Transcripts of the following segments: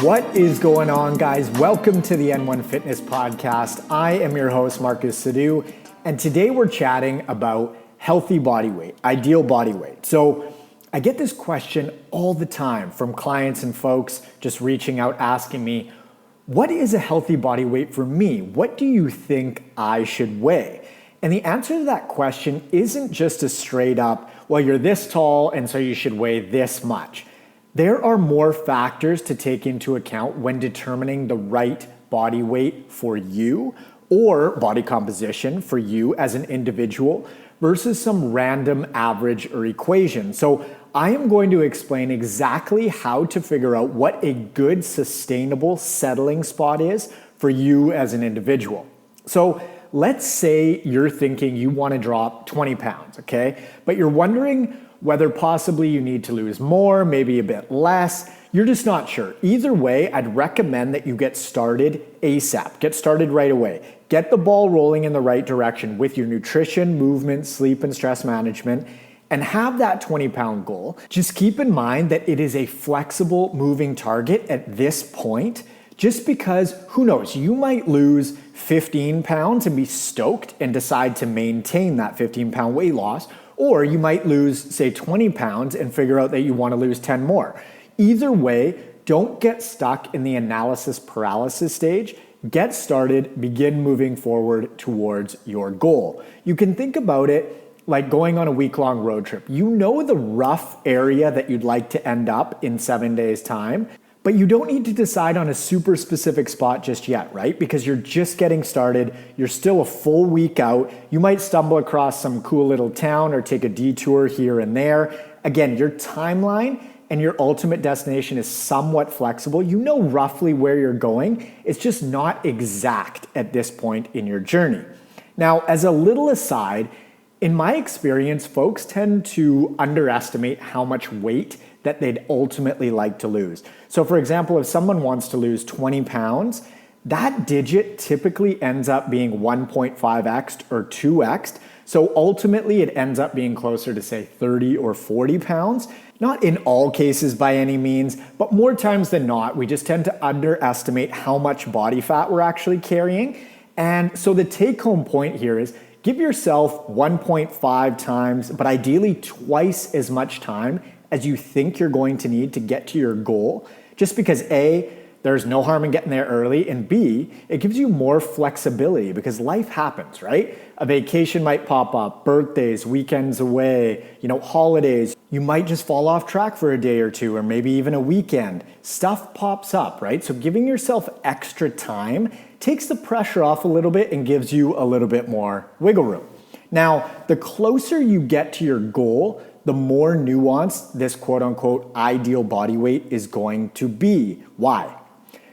What is going on, guys? Welcome to the N1 Fitness Podcast. I am your host, Marcus Sadu, and today we're chatting about healthy body weight, ideal body weight. So I get this question all the time from clients and folks just reaching out asking me, what is a healthy body weight for me? What do you think I should weigh? And the answer to that question isn't just a straight up, well, you're this tall and so you should weigh this much. There are more factors to take into account when determining the right body weight for you or body composition for you as an individual versus some random average or equation. So I am going to explain exactly how to figure out what a good sustainable settling spot is for you as an individual. So let's say you're thinking you want to drop 20 pounds, okay? But you're wondering whether possibly you need to lose more, maybe a bit less. You're just not sure. Either way, I'd recommend that you get started ASAP. Get started right away. Get the ball rolling in the right direction with your nutrition, movement, sleep, and stress management, and have that 20-pound goal. Just keep in mind that it is a flexible moving target at this point, just because who knows, you might lose 15 pounds and be stoked and decide to maintain that 15-pound weight loss, or you might lose, say, 20 pounds and figure out that you want to lose 10 more. Either way, don't get stuck in the analysis paralysis stage. Get started, begin moving forward towards your goal. You can think about it like going on a week-long road trip. You know the rough area that you'd like to end up in 7 days' time, but you don't need to decide on a super specific spot just yet, right? Because you're just getting started. You're still a full week out. You might stumble across some cool little town or take a detour here and there. Again, your timeline and your ultimate destination is somewhat flexible. You know roughly where you're going. It's just not exact at this point in your journey. Now, as a little aside, in my experience, folks tend to underestimate how much weight that they'd ultimately like to lose. So for example, if someone wants to lose 20 pounds, that digit typically ends up being 1.5x or 2x. So ultimately it ends up being closer to say 30 or 40 pounds. Not in all cases by any means, but more times than not, we just tend to underestimate how much body fat we're actually carrying. And so the take home point here is give yourself 1.5 times, but ideally twice as much time as you think you're going to need to get to your goal, just because A, there's no harm in getting there early, and B, it gives you more flexibility because life happens, right? A vacation might pop up, birthdays, weekends away, holidays. You might just fall off track for a day or two, or maybe even a weekend. Stuff pops up, right? So giving yourself extra time takes the pressure off a little bit and gives you a little bit more wiggle room. Now, the closer you get to your goal, the more nuanced this quote unquote ideal body weight is going to be. Why?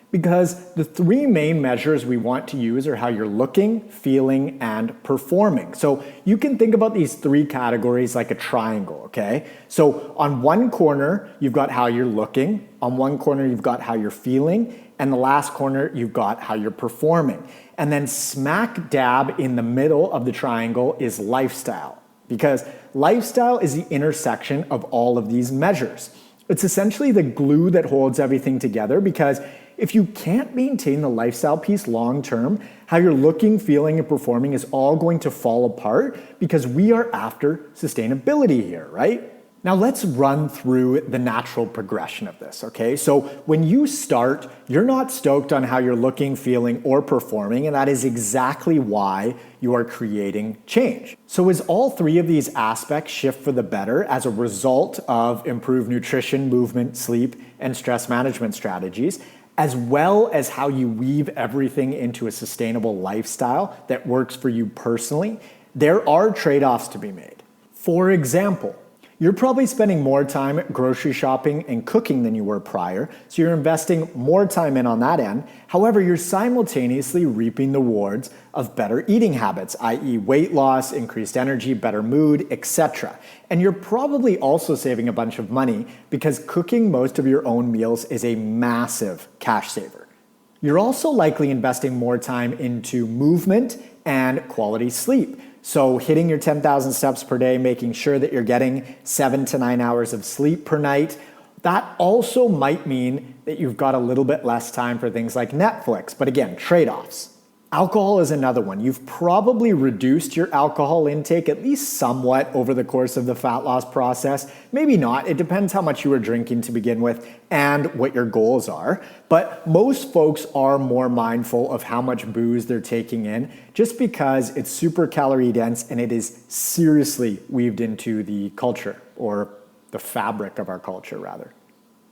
Because the three main measures we want to use are how you're looking, feeling, and performing. So you can think about these three categories like a triangle, okay? So on one corner, you've got how you're looking. On one corner, you've got how you're feeling. And the last corner, you've got how you're performing. And then smack dab in the middle of the triangle is lifestyle, because lifestyle is the intersection of all of these measures. It's essentially the glue that holds everything together, because if you can't maintain the lifestyle piece long term, how you're looking, feeling, and performing is all going to fall apart, because we are after sustainability here, right? Now let's run through the natural progression of this, okay? So when you start, you're not stoked on how you're looking, feeling, or performing, and that is exactly why you are creating change. So as all three of these aspects shift for the better as a result of improved nutrition, movement, sleep, and stress management strategies, as well as how you weave everything into a sustainable lifestyle that works for you personally, there are trade-offs to be made. For example, you're probably spending more time grocery shopping and cooking than you were prior, so you're investing more time in on that end. However, you're simultaneously reaping the rewards of better eating habits, i.e. weight loss, increased energy, better mood, etc. And you're probably also saving a bunch of money because cooking most of your own meals is a massive cash saver. You're also likely investing more time into movement and quality sleep. So hitting your 10,000 steps per day, making sure that you're getting 7 to 9 hours of sleep per night, That also might mean that you've got a little bit less time for things like Netflix, but again, trade-offs. Alcohol is another one. You've probably reduced your alcohol intake at least somewhat over the course of the fat loss process. Maybe not. It depends how much you were drinking to begin with and what your goals are. But most folks are more mindful of how much booze they're taking in just because it's super calorie dense and it is seriously weaved into the culture, or the fabric of our culture rather.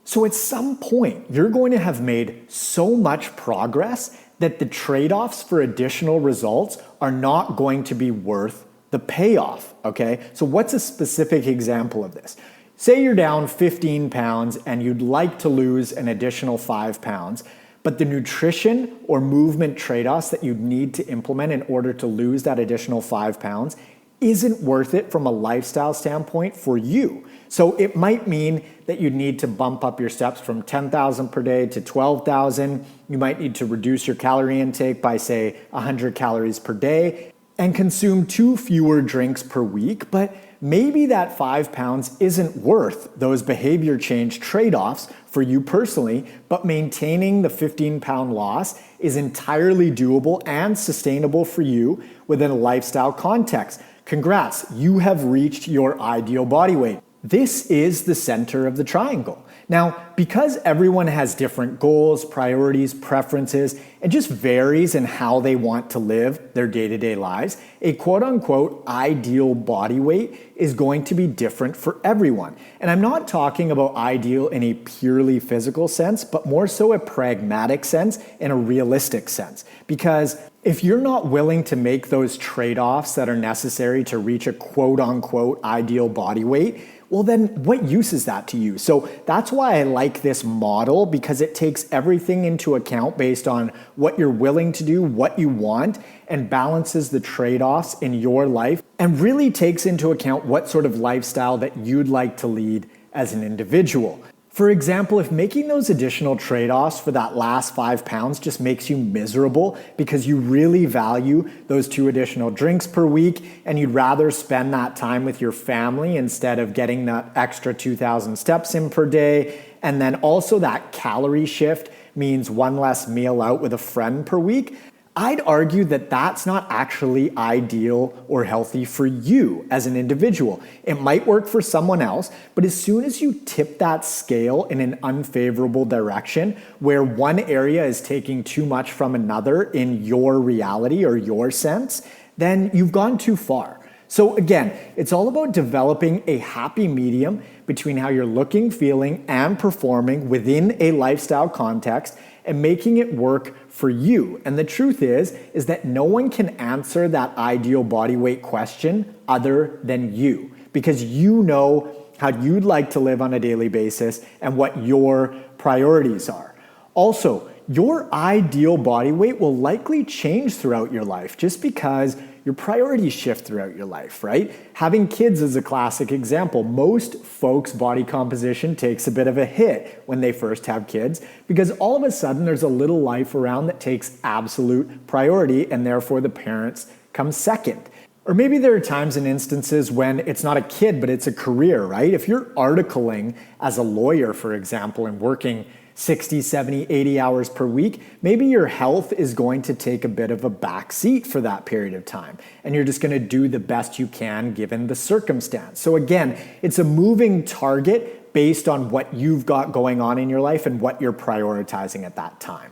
So at some point, you're going to have made so much progress that the trade-offs for additional results are not going to be worth the payoff, okay? So what's a specific example of this? Say you're down 15 pounds and you'd like to lose an additional 5 pounds, but the nutrition or movement trade-offs that you'd need to implement in order to lose that additional 5 pounds isn't worth it from a lifestyle standpoint for you. So it might mean that you need to bump up your steps from 10,000 per day to 12,000. You might need to reduce your calorie intake by, say, 100 calories per day and consume 2 fewer drinks per week. But maybe that 5 pounds isn't worth those behavior change trade-offs for you personally, but maintaining the 15-pound loss is entirely doable and sustainable for you within a lifestyle context. Congrats, you have reached your ideal body weight. This is the center of the triangle. Now, because everyone has different goals, priorities, preferences, and just varies in how they want to live their day-to-day lives, a quote-unquote ideal body weight is going to be different for everyone. And I'm not talking about ideal in a purely physical sense, but more so a pragmatic sense and a realistic sense. Because if you're not willing to make those trade-offs that are necessary to reach a quote-unquote ideal body weight, well then what use is that to you? So that's why I like this model, because it takes everything into account based on what you're willing to do, what you want, and balances the trade-offs in your life and really takes into account what sort of lifestyle that you'd like to lead as an individual. For example, if making those additional trade-offs for that last 5 pounds just makes you miserable because you really value those 2 additional drinks per week and you'd rather spend that time with your family instead of getting that extra 2,000 steps in per day, and then also that calorie shift means 1 less meal out with a friend per week, I'd argue that that's not actually ideal or healthy for you as an individual. It might work for someone else, but as soon as you tip that scale in an unfavorable direction, where one area is taking too much from another in your reality or your sense, then you've gone too far. So again, it's all about developing a happy medium between how you're looking, feeling, and performing within a lifestyle context and making it work for you. And the truth is that no one can answer that ideal body weight question other than you, because you know how you'd like to live on a daily basis and what your priorities are. Also, your ideal body weight will likely change throughout your life just because your priorities shift throughout your life, right? Having kids is a classic example. Most folks' body composition takes a bit of a hit when they first have kids because all of a sudden there's a little life around that takes absolute priority and therefore the parents come second. Or maybe there are times and instances when it's not a kid, but it's a career, right? If you're articling as a lawyer, for example, and working 60, 70, 80 hours per week, maybe your health is going to take a bit of a back seat for that period of time. And you're just going to do the best you can given the circumstance. So again, it's a moving target based on what you've got going on in your life and what you're prioritizing at that time.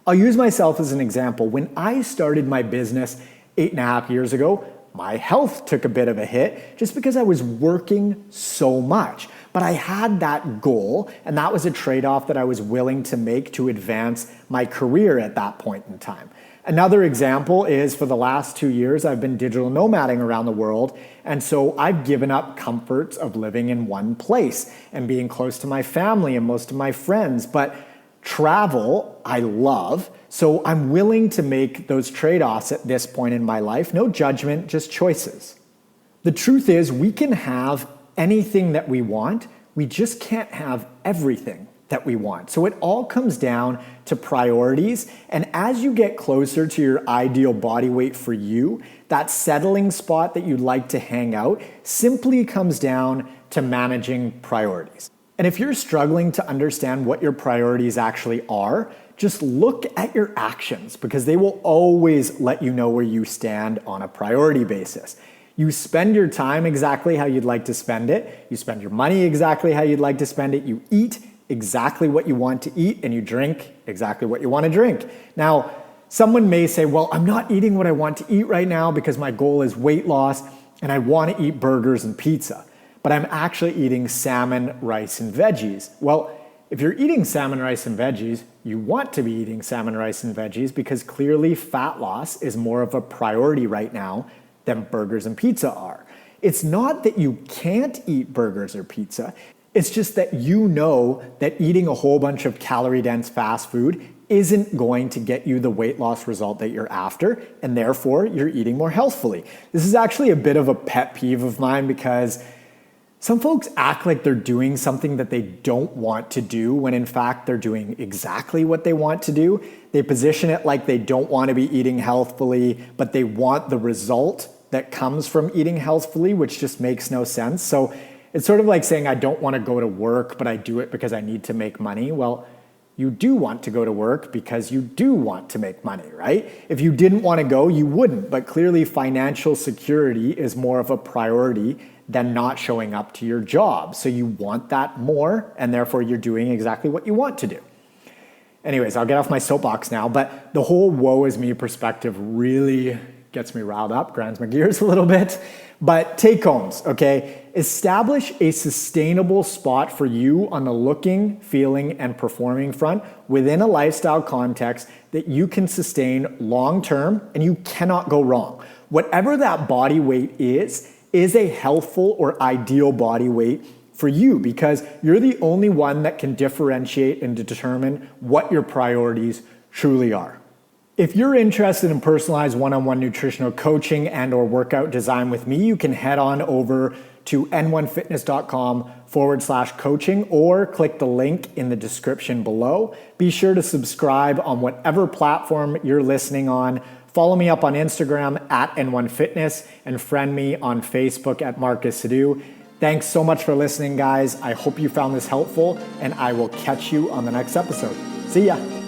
I'll use myself as an example. When I started my business 8.5 years ago, my health took a bit of a hit just because I was working so much. But I had that goal, and that was a trade-off that I was willing to make to advance my career at that point in time. Another example is for the last 2 years, I've been digital nomading around the world, and so I've given up comforts of living in one place and being close to my family and most of my friends. But travel, I love, so I'm willing to make those trade-offs at this point in my life. No judgment, just choices. The truth is, we can have anything that we want, we just can't have everything that we want. So it all comes down to priorities. And as you get closer to your ideal body weight for you, that settling spot that you'd like to hang out simply comes down to managing priorities. And if you're struggling to understand what your priorities actually are, just look at your actions because they will always let you know where you stand on a priority basis. You spend your time exactly how you'd like to spend it. You spend your money exactly how you'd like to spend it. You eat exactly what you want to eat, and you drink exactly what you want to drink. Now, someone may say, well, I'm not eating what I want to eat right now because my goal is weight loss and I want to eat burgers and pizza, but I'm actually eating salmon, rice, and veggies. Well, if you're eating salmon, rice, and veggies, you want to be eating salmon, rice, and veggies because clearly fat loss is more of a priority right now than burgers and pizza are. It's not that you can't eat burgers or pizza. It's just that you know that eating a whole bunch of calorie-dense fast food isn't going to get you the weight loss result that you're after, and therefore you're eating more healthfully. This is actually a bit of a pet peeve of mine because some folks act like they're doing something that they don't want to do when in fact they're doing exactly what they want to do. They position it like they don't want to be eating healthfully, but they want the result that comes from eating healthfully, which just makes no sense. So it's sort of like saying, I don't want to go to work, but I do it because I need to make money. Well, you do want to go to work because you do want to make money, right? If you didn't want to go, you wouldn't. But clearly financial security is more of a priority than not showing up to your job. So you want that more, and therefore you're doing exactly what you want to do. Anyways, I'll get off my soapbox now, but the whole woe is me perspective really gets me riled up, grinds my gears a little bit. But take homes, okay? Establish a sustainable spot for you on the looking, feeling, and performing front within a lifestyle context that you can sustain long term and you cannot go wrong. Whatever that body weight is a healthful or ideal body weight for you because you're the only one that can differentiate and determine what your priorities truly are. If you're interested in personalized one-on-one nutritional coaching and or workout design with me, you can head on over to n1fitness.com/coaching or click the link in the description below. Be sure to subscribe on whatever platform you're listening on. Follow me up on Instagram at N1Fitness and friend me on Facebook at Marcus Sadu. Thanks so much for listening, guys. I hope you found this helpful, and I will catch you on the next episode. See ya.